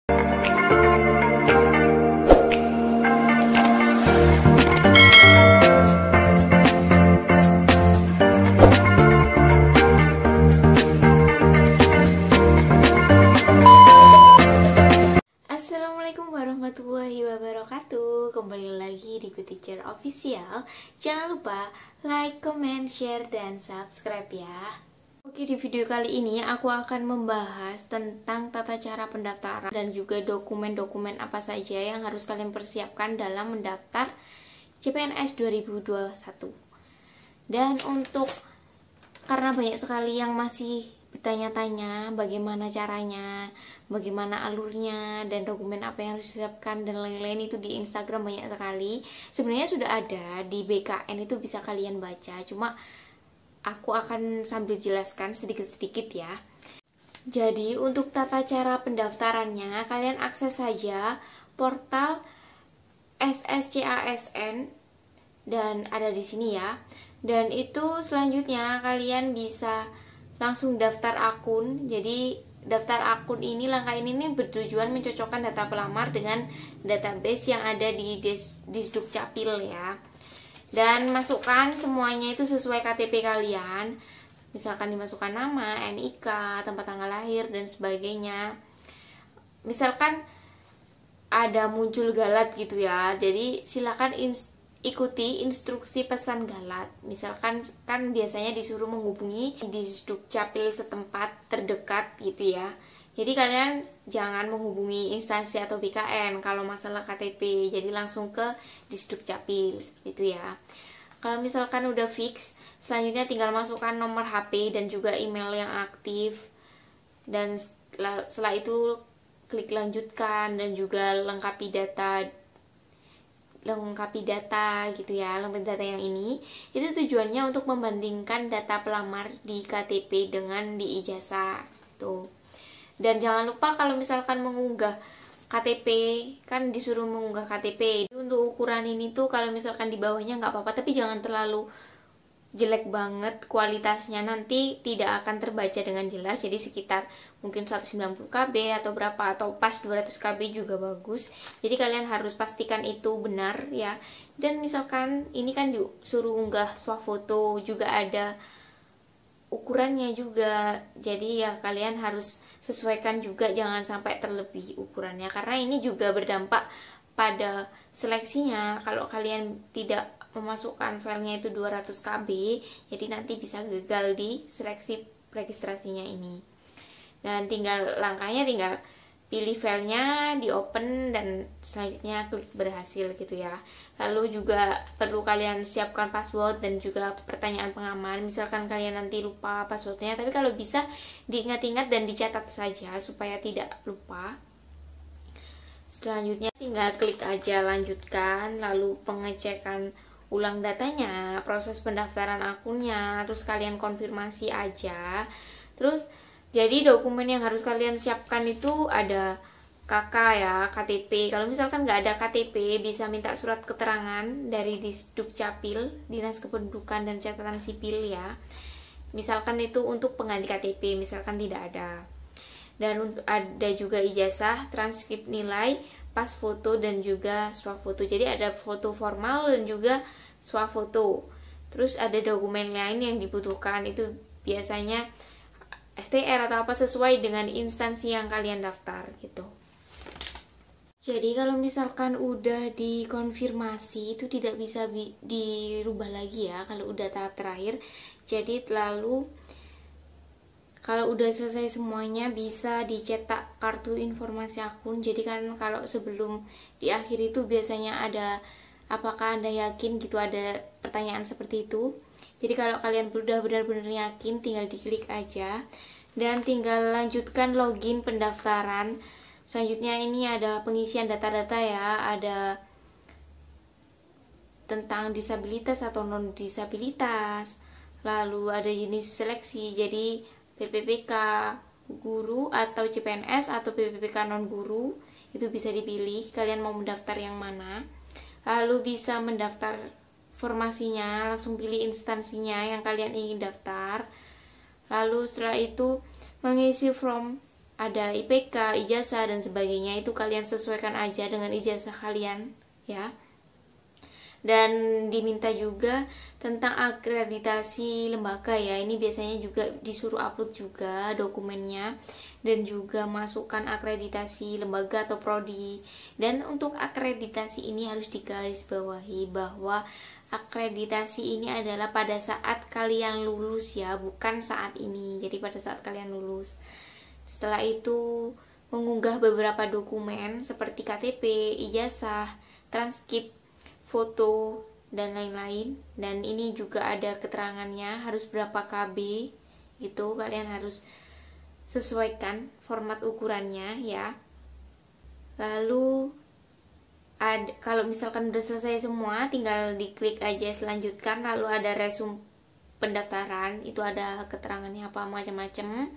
Assalamualaikum warahmatullahi wabarakatuh. Kembali lagi di Good Teacher Official. Jangan lupa like, comment, share, dan subscribe ya. Oke, di video kali ini aku akan membahas tentang tata cara pendaftaran dan juga dokumen-dokumen apa saja yang harus kalian persiapkan dalam mendaftar CPNS 2021. Dan karena banyak sekali yang masih bertanya-tanya bagaimana caranya, bagaimana alurnya, dan dokumen apa yang harus disiapkan dan lain-lain, itu di Instagram banyak sekali. Sebenarnya sudah ada di BKN, itu bisa kalian baca, cuma aku akan sambil jelaskan sedikit-sedikit ya. Jadi untuk tata cara pendaftarannya, kalian akses saja portal SSCASN dan ada di sini ya. Dan itu selanjutnya kalian bisa langsung daftar akun. Jadi daftar akun ini, langkah ini bertujuan mencocokkan data pelamar dengan database yang ada di Disdukcapil ya. Dan masukkan semuanya itu sesuai KTP kalian. Misalkan dimasukkan nama, NIK, tempat tanggal lahir, dan sebagainya. Misalkan ada muncul galat gitu ya, jadi silakan ikuti instruksi pesan galat. Misalkan kan biasanya disuruh menghubungi Disdukcapil setempat terdekat gitu ya. Jadi kalian jangan menghubungi instansi atau BKN kalau masalah KTP. Jadi langsung ke Disdukcapil gitu ya. Kalau misalkan udah fix, selanjutnya tinggal masukkan nomor HP dan juga email yang aktif. Dan setelah itu klik lanjutkan dan juga lengkapi data gitu ya. Lengkapi data yang ini itu tujuannya untuk membandingkan data pelamar di KTP dengan di ijazah tuh. Dan jangan lupa kalau misalkan mengunggah KTP, kan disuruh mengunggah KTP. Untuk ukuran ini tuh kalau misalkan di bawahnya nggak apa-apa, tapi jangan terlalu jelek banget kualitasnya, nanti tidak akan terbaca dengan jelas. Jadi sekitar mungkin 190 KB atau berapa, atau pas 200 KB juga bagus. Jadi kalian harus pastikan itu benar ya. Dan misalkan ini kan disuruh unggah swafoto, juga ada ukurannya juga. Jadi ya kalian harus sesuaikan juga, jangan sampai terlebih ukurannya, karena ini juga berdampak pada seleksinya. Kalau kalian tidak memasukkan filenya itu 200 KB, jadi nanti bisa gagal di seleksi registrasinya ini. Dan langkahnya tinggal pilih filenya, di open, dan selanjutnya klik berhasil gitu ya. Lalu juga perlu kalian siapkan password dan juga pertanyaan pengaman. Misalkan kalian nanti lupa passwordnya, tapi kalau bisa diingat-ingat dan dicatat saja supaya tidak lupa. Selanjutnya tinggal klik aja lanjutkan, lalu pengecekan ulang datanya, proses pendaftaran akunnya, terus kalian konfirmasi aja. Terus jadi dokumen yang harus kalian siapkan itu ada KK ya, KTP. Kalau misalkan nggak ada KTP, bisa minta surat keterangan dari Disdukcapil, Dinas Kependudukan dan Catatan Sipil ya. Misalkan itu untuk pengganti KTP, misalkan tidak ada. Dan ada juga ijazah, transkrip nilai, pas foto, dan juga swafoto. Jadi ada foto formal dan juga swafoto. Terus ada dokumen lain yang dibutuhkan, itu biasanya STR atau apa sesuai dengan instansi yang kalian daftar gitu. Jadi kalau misalkan udah dikonfirmasi itu tidak bisa dirubah lagi ya kalau udah tahap terakhir. Jadi lalu kalau udah selesai semuanya bisa dicetak kartu informasi akun. Jadi kan kalau sebelum di akhir itu biasanya ada apakah Anda yakin gitu, ada pertanyaan seperti itu. Jadi kalau kalian udah benar-benar yakin, tinggal diklik aja dan tinggal lanjutkan login pendaftaran. Selanjutnya ini ada pengisian data-data ya, ada tentang disabilitas atau non disabilitas, lalu ada jenis seleksi, jadi PPPK guru atau CPNS atau PPPK non guru, itu bisa dipilih kalian mau mendaftar yang mana. Lalu bisa mendaftar formasinya, langsung pilih instansinya yang kalian ingin daftar. Lalu setelah itu mengisi form ada IPK, ijazah dan sebagainya, itu kalian sesuaikan aja dengan ijazah kalian ya. Dan diminta juga tentang akreditasi lembaga ya, ini biasanya juga disuruh upload juga dokumennya, dan juga masukkan akreditasi lembaga atau prodi. Dan untuk akreditasi ini harus digarisbawahi bahwa akreditasi ini adalah pada saat kalian lulus ya, bukan saat ini. Jadi pada saat kalian lulus. Setelah itu mengunggah beberapa dokumen seperti KTP, ijazah, transkrip, foto dan lain-lain. Dan ini juga ada keterangannya harus berapa KB gitu, kalian harus sesuaikan format ukurannya ya. Lalu kalau misalkan udah selesai semua, tinggal diklik aja selanjutkan. Lalu ada resume pendaftaran, itu ada keterangannya apa macam-macam,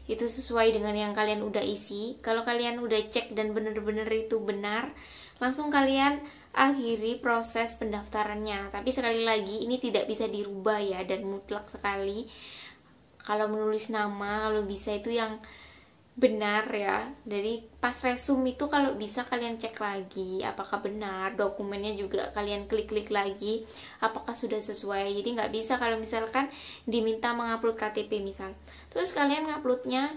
itu sesuai dengan yang kalian udah isi. Kalau kalian udah cek dan bener-bener itu benar, langsung kalian akhiri proses pendaftarannya. Tapi sekali lagi ini tidak bisa dirubah ya, dan mutlak sekali. Kalau menulis nama, kalau bisa itu yang benar ya. Jadi pas resume itu kalau bisa kalian cek lagi apakah benar, dokumennya juga kalian klik-klik lagi apakah sudah sesuai. Jadi nggak bisa kalau misalkan diminta mengupload KTP misal, terus kalian nguploadnya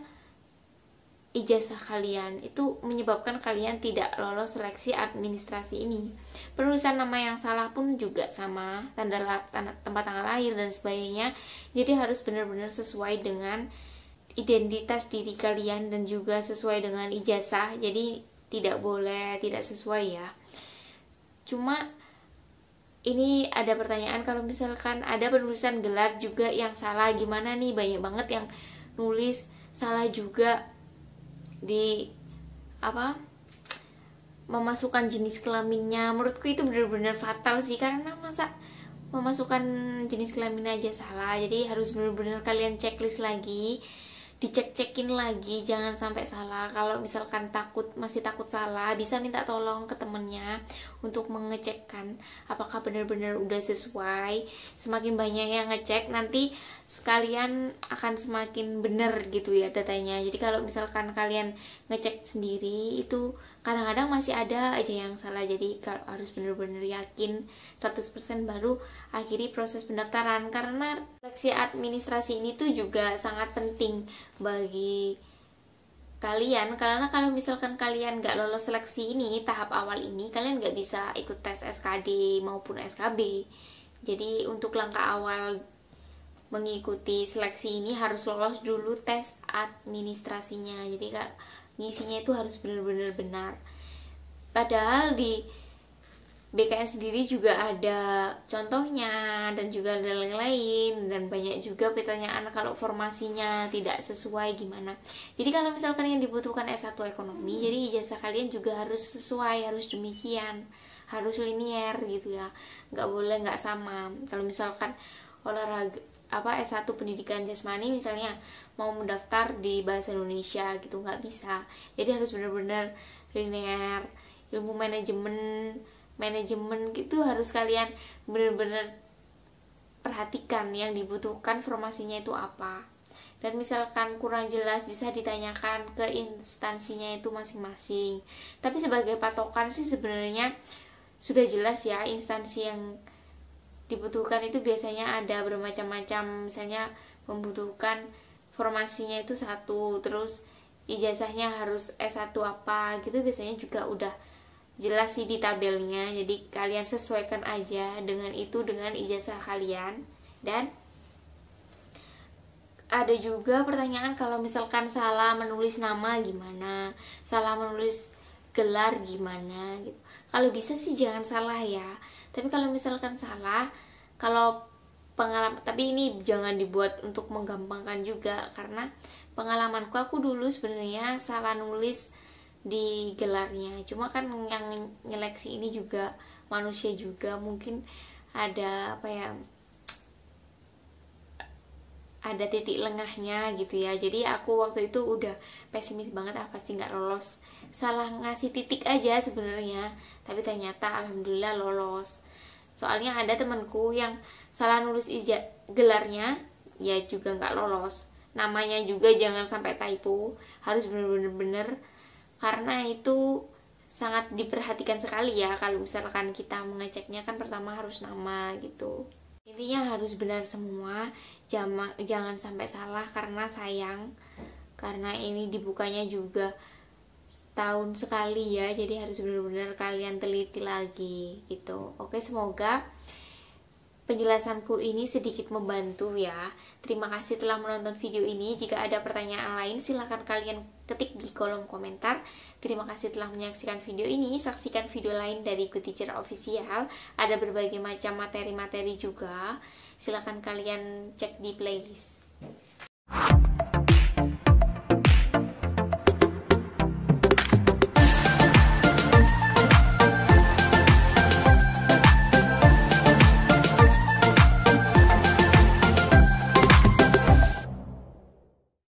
ijazah kalian, itu menyebabkan kalian tidak lolos seleksi administrasi ini. Penulisan nama yang salah pun juga sama, tanda tempat tanggal lahir dan sebagainya. Jadi harus benar-benar sesuai dengan identitas diri kalian dan juga sesuai dengan ijazah. Jadi tidak boleh tidak sesuai ya. Cuma ini ada pertanyaan, kalau misalkan ada penulisan gelar juga yang salah, gimana nih? Banyak banget yang nulis salah juga di memasukkan jenis kelaminnya. Menurutku itu benar-benar fatal sih, karena masa memasukkan jenis kelamin aja salah. Jadi harus benar-benar kalian checklist lagi, dicek-cekin lagi, jangan sampai salah. Kalau misalkan masih takut salah, bisa minta tolong ke temennya untuk mengecekkan apakah benar-benar udah sesuai. Semakin banyak yang ngecek, nanti sekalian akan semakin benar gitu ya datanya. Jadi kalau misalkan kalian ngecek sendiri, itu kadang-kadang masih ada aja yang salah. Jadi harus benar-benar yakin 100% baru akhiri proses pendaftaran. Karena seleksi administrasi ini tuh juga sangat penting bagi kalian, karena kalau misalkan kalian nggak lolos seleksi ini tahap awal ini, kalian nggak bisa ikut tes SKD maupun SKB. Jadi untuk langkah awal mengikuti seleksi ini harus lolos dulu tes administrasinya. Jadi ngisinya itu harus benar-benar benar. Padahal di BKN sendiri juga ada contohnya dan juga ada lain-lain, dan banyak juga pertanyaan kalau formasinya tidak sesuai gimana. Jadi kalau misalkan yang dibutuhkan S1 ekonomi, jadi ijazah kalian juga harus sesuai, harus demikian, harus linier gitu ya, nggak boleh nggak sama. Kalau misalkan olahraga S1 pendidikan jasmani misalnya mau mendaftar di bahasa Indonesia gitu, nggak bisa. Jadi harus benar-benar linear. Ilmu manajemen gitu harus kalian benar-benar perhatikan yang dibutuhkan formasinya itu apa. Dan misalkan kurang jelas bisa ditanyakan ke instansinya itu masing-masing. Tapi sebagai patokan sih sebenarnya sudah jelas ya, instansi yang dibutuhkan itu biasanya ada bermacam-macam. Misalnya membutuhkan formasinya itu 1, terus ijazahnya harus S1 apa gitu, biasanya juga udah jelas sih di tabelnya. Jadi kalian sesuaikan aja dengan itu, dengan ijazah kalian. Dan ada juga pertanyaan kalau misalkan salah menulis nama gimana, salah menulis gelar gimana gitu. Kalau bisa sih jangan salah ya, tapi kalau misalkan salah, kalau pengalaman, tapi ini jangan dibuat untuk menggampangkan juga, karena pengalamanku aku dulu sebenarnya salah nulis di gelarnya. Cuma kan yang nyeleksi ini juga manusia juga, mungkin ada ada titik lengahnya gitu ya. Jadi aku waktu itu udah pesimis banget, pasti nggak lolos, salah ngasih titik aja sebenarnya, tapi ternyata alhamdulillah lolos. Soalnya ada temanku yang salah nulis gelarnya ya juga nggak lolos, namanya juga jangan sampai typo, harus bener-bener, karena itu sangat diperhatikan sekali ya. Kalau misalkan kita mengeceknya kan pertama harus nama gitu, intinya harus benar semua, jangan sampai salah karena sayang, karena ini dibukanya juga tahun sekali ya, jadi harus benar-benar kalian teliti lagi gitu. Oke, semoga penjelasanku ini sedikit membantu ya. Terima kasih telah menonton video ini. Jika ada pertanyaan lain silahkan kalian ketik di kolom komentar. Terima kasih telah menyaksikan video ini. Saksikan video lain dari Good Teacher Official. Ada berbagai macam materi-materi juga. Silahkan kalian cek di playlist.